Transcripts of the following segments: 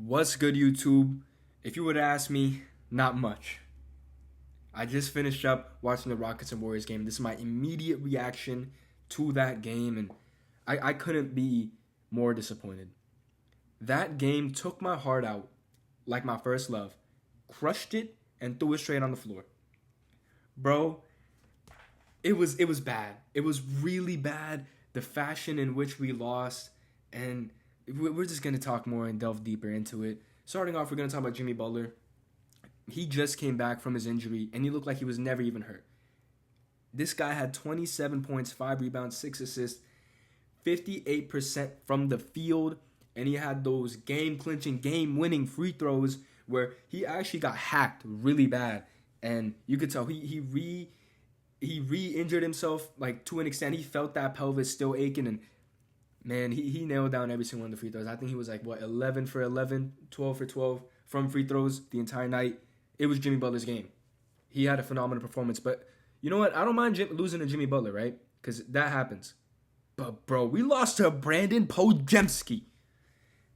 What's good, YouTube? If you would ask me, not much. I just finished up watching the Rockets and Warriors game. This is my immediate reaction to that game, and I couldn't be more disappointed. That game took my heart out like my first love, crushed it, and threw it straight on the floor. Bro, it was bad. It was really bad, the fashion in which we lost, and we're just going to talk more and delve deeper into it. Starting off, we're going to talk about Jimmy Butler. He just came back from his injury, and he looked like he was never even hurt. This guy had 27 points, 5 rebounds, 6 assists, 58% from the field, and he had those game-clinching, game-winning free throws where he actually got hacked really bad, and you could tell he re-injured himself like to an extent. He felt that pelvis still aching, and man, he nailed down every single one of the free throws. I think he was like, 11 for 11, 12 for 12 from free throws the entire night. It was Jimmy Butler's game. He had a phenomenal performance. But you know what? I don't mind losing to Jimmy Butler, right? Because that happens. But, bro, we lost to Brandin Podziemski.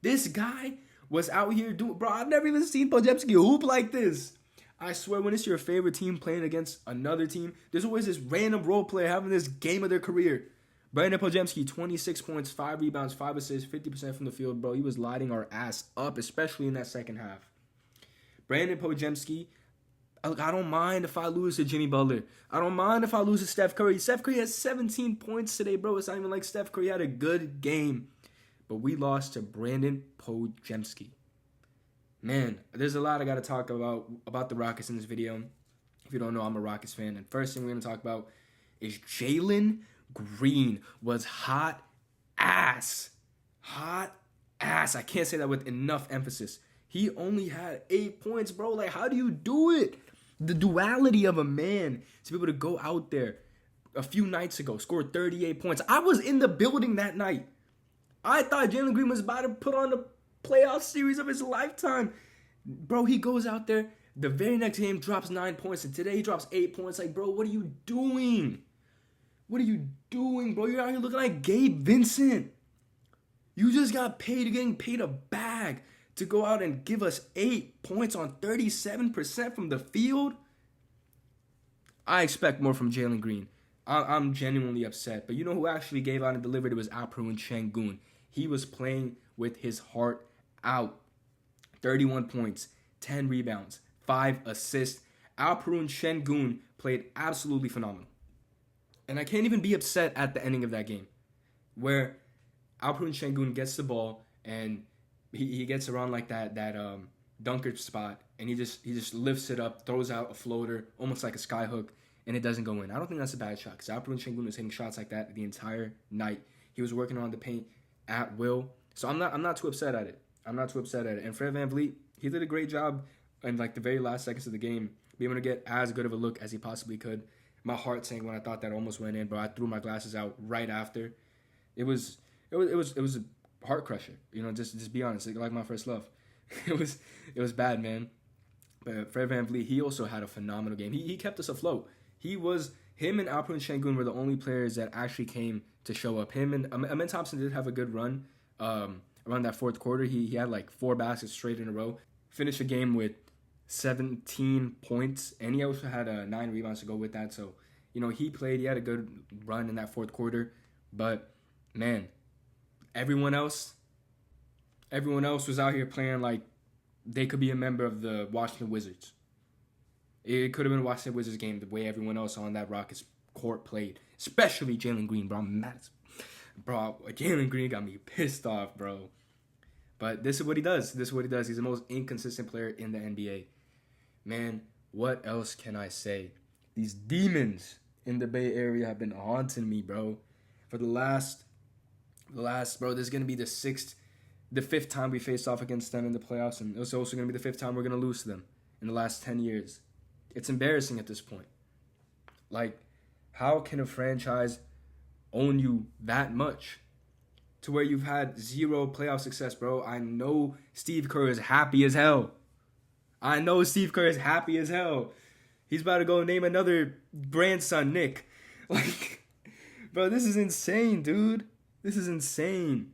This guy was out here doing... Bro, I've never even seen Podziemski hoop like this. I swear, when it's your favorite team playing against another team, there's always this random role player having this game of their career. Brandin Podziemski, 26 points, 5 rebounds, 5 assists, 50% from the field, bro. He was lighting our ass up, especially in that second half. Brandin Podziemski, I don't mind if I lose to Jimmy Butler. I don't mind if I lose to Steph Curry. Steph Curry has 17 points today, bro. It's not even like Steph Curry had a good game. But we lost to Brandin Podziemski. Man, there's a lot I got to talk about the Rockets in this video. If you don't know, I'm a Rockets fan. And first thing we're going to talk about is Jalen Green was hot ass. Hot ass. I can't say that with enough emphasis. He only had 8 points, bro. Like, how do you do it? The duality of a man to be able to go out there a few nights ago, score 38 points. I was in the building that night. I thought Jalen Green was about to put on the playoff series of his lifetime. Bro, he goes out there. The very next game drops 9 points. And today he drops 8 points. Like, bro, what are you doing? What are you doing, bro? You're out here looking like Gabe Vincent. You just got paid. You're getting paid a bag to go out and give us 8 points on 37% from the field. I expect more from Jalen Green. I'm genuinely upset. But you know who actually gave out and delivered? It was Alperen Sengun. He was playing with his heart out. 31 points, 10 rebounds, 5 assists. Alperen Sengun played absolutely phenomenal. And I can't even be upset at the ending of that game, where Alperen Sengun gets the ball and he gets around like that dunker spot, and he just lifts it up, throws out a floater, almost like a sky hook, and it doesn't go in. I don't think that's a bad shot, because Alperen Sengun was hitting shots like that the entire night. He was working on the paint at will, so I'm not too upset at it. And Fred VanVleet, he did a great job in like the very last seconds of the game, being able to get as good of a look as he possibly could. My heart sank when I thought that almost went in, bro. I threw my glasses out right after. It was a heart crusher, just be honest, like my first love. It was bad, man. But Fred VanVleet, he also had a phenomenal game. He kept us afloat. Him and Alperen Sengun were the only players that actually came to show up. Him and imminent Thompson did have a good run around that fourth quarter. He had like 4 baskets straight in a row. Finished the game with 17 points, and he also had 9 rebounds to go with that. So, he had a good run in that fourth quarter. But man, everyone else was out here playing like they could be a member of the Washington Wizards. It could have been a Washington Wizards game the way everyone else on that Rockets court played, especially Jalen Green, bro. I'm mad. Bro, Jalen Green got me pissed off, bro. But this is what he does. He's the most inconsistent player in the NBA. Man, what else can I say? These demons in the Bay Area have been haunting me, bro. For the last, bro, this is going to be the 5th time we faced off against them in the playoffs, and it's also going to be the 5th time we're going to lose to them in the last 10 years. It's embarrassing at this point. Like, how can a franchise own you that much to where you've had 0 playoff success, bro? I know Steve Curry is happy as hell. He's about to go name another grandson Nick. Like, bro, this is insane, dude. This is insane.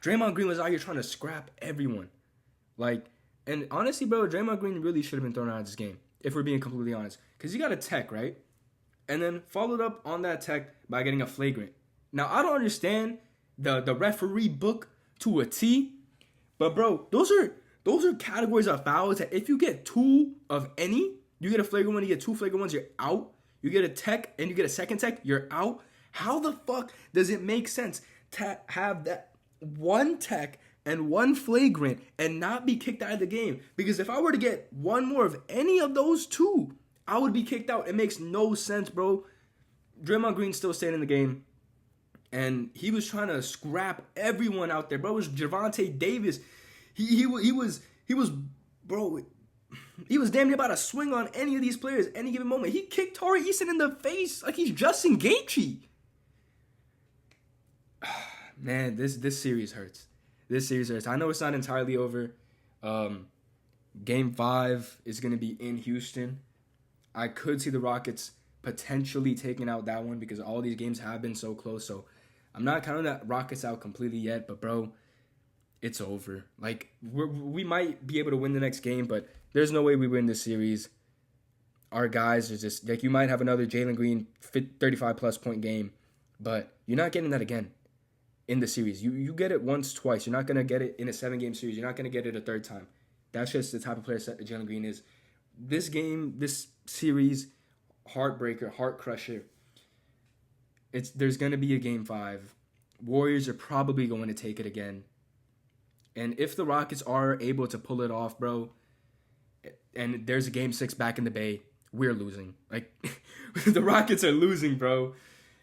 Draymond Green was out here trying to scrap everyone. Like, and honestly, bro, Draymond Green really should have been thrown out of this game, if we're being completely honest. Because he got a tech, right? And then followed up on that tech by getting a flagrant. Now, I don't understand the referee book to a T, but bro, those are categories of fouls that if you get 2 of any, you get a flagrant one, you get 2 flagrant ones, you're out. You get a tech and you get a second tech, you're out. How the fuck does it make sense to have that 1 tech and 1 flagrant and not be kicked out of the game? Because if I were to get 1 more of any of those 2, I would be kicked out. It makes no sense, bro. Draymond Green still stayed in the game, and he was trying to scrap everyone out there, bro. It was Javonte Davis. He was bro. He was damn near about to swing on any of these players any given moment. He kicked Tari Eason in the face like he's Justin Gaethje. Man, this series hurts. This series hurts. I know it's not entirely over. Game 5 is going to be in Houston. I could see the Rockets potentially taking out that one because all these games have been so close. So I'm not counting the Rockets out completely yet, but bro, it's over. Like, we might be able to win the next game, but there's no way we win this series. Our guys are just, like, you might have another Jalen Green 35-plus point game, but you're not getting that again in the series. You get it once, twice. You're not going to get it in a 7-game series. You're not going to get it a third time. That's just the type of player Jalen Green is. This game, this series, heartbreaker, heart crusher. There's going to be a Game 5. Warriors are probably going to take it again. And if the Rockets are able to pull it off, bro, and there's a Game 6 back in the Bay, we're losing. Like, the Rockets are losing, bro.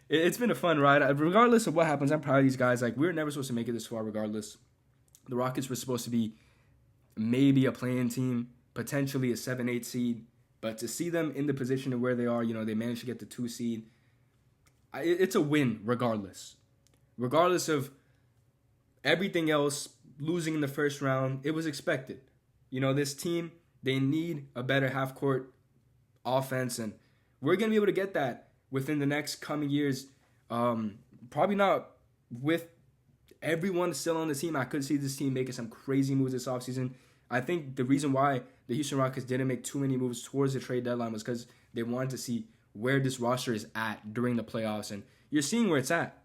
It's been a fun ride. Regardless of what happens, I'm proud of these guys. Like, we were never supposed to make it this far regardless. The Rockets were supposed to be maybe a play-in team, potentially a 7-8 seed. But to see them in the position of where they are, they managed to get the 2 seed. It's a win regardless. Regardless of everything else, losing in the first round, it was expected. This team, they need a better half-court offense, and we're going to be able to get that within the next coming years. Probably not with everyone still on the team. I could see this team making some crazy moves this offseason. I think the reason why the Houston Rockets didn't make too many moves towards the trade deadline was because they wanted to see where this roster is at during the playoffs, and you're seeing where it's at.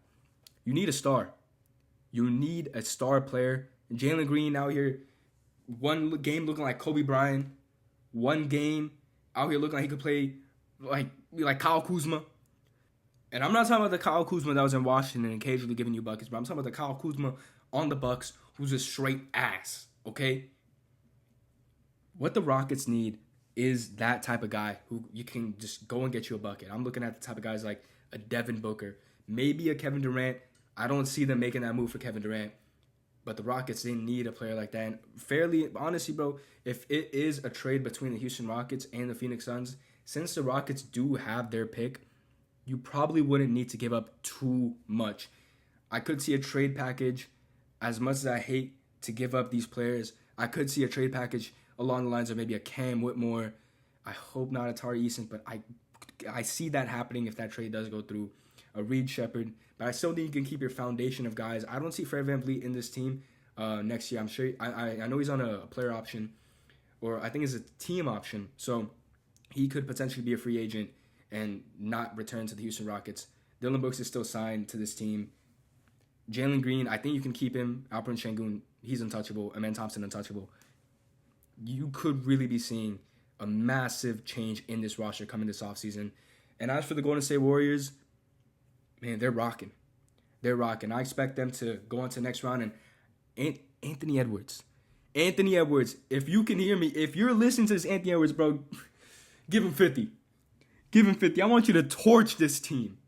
You need a star. You need a star player. Jalen Green out here, one game looking like Kobe Bryant, one game out here looking like he could play like Kyle Kuzma. And I'm not talking about the Kyle Kuzma that was in Washington and occasionally giving you buckets, but I'm talking about the Kyle Kuzma on the Bucks who's a straight ass, okay? What the Rockets need is that type of guy who you can just go and get you a bucket. I'm looking at the type of guys like a Devin Booker, maybe a Kevin Durant. I don't see them making that move for Kevin Durant. But the Rockets, they need a player like that. And fairly, honestly, bro, if it is a trade between the Houston Rockets and the Phoenix Suns, since the Rockets do have their pick, you probably wouldn't need to give up too much. I could see a trade package. As much as I hate to give up these players, I could see a trade package along the lines of maybe a Cam Whitmore. I hope not a Tari Eason, but I see that happening if that trade does go through. A Reed Shepherd. But I still think you can keep your foundation of guys. I don't see Fred VanVleet in this team next year. I'm sure. I know he's on a player option, or I think it's a team option. So he could potentially be a free agent and not return to the Houston Rockets. Dillon Brooks is still signed to this team. Jalen Green, I think you can keep him. Alperen Sengun, he's untouchable. Amen Thompson, untouchable. You could really be seeing a massive change in this roster coming this offseason. And as for the Golden State Warriors, man, they're rocking. They're rocking. I expect them to go on to the next round. And Anthony Edwards, if you can hear me, if you're listening to this Anthony Edwards, bro, give him 50. Give him 50. I want you to torch this team.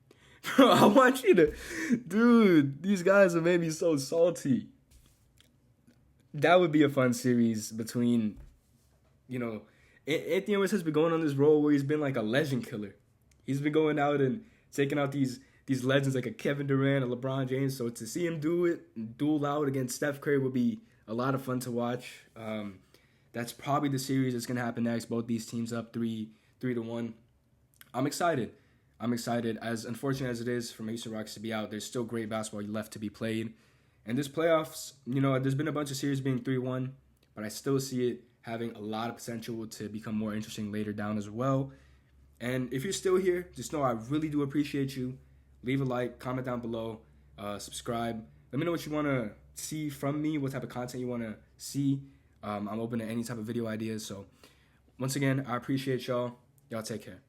Bro, I want you to... Dude, these guys have made me so salty. That would be a fun series between, Anthony Edwards has been going on this role where he's been like a legend killer. He's been going out and taking out these legends like a Kevin Durant, a LeBron James. So to see him do it and duel out against Steph Curry would be a lot of fun to watch. That's probably the series that's going to happen next. Both these teams up 3-1. I'm excited. As unfortunate as it is for Houston Rockets to be out, there's still great basketball left to be played. And this playoffs, there's been a bunch of series being 3-1, but I still see it having a lot of potential to become more interesting later down as well. And if you're still here, just know I really do appreciate you. Leave a like, comment down below, subscribe. Let me know what you want to see from me, what type of content you want to see. I'm open to any type of video ideas. So once again, I appreciate y'all. Y'all take care.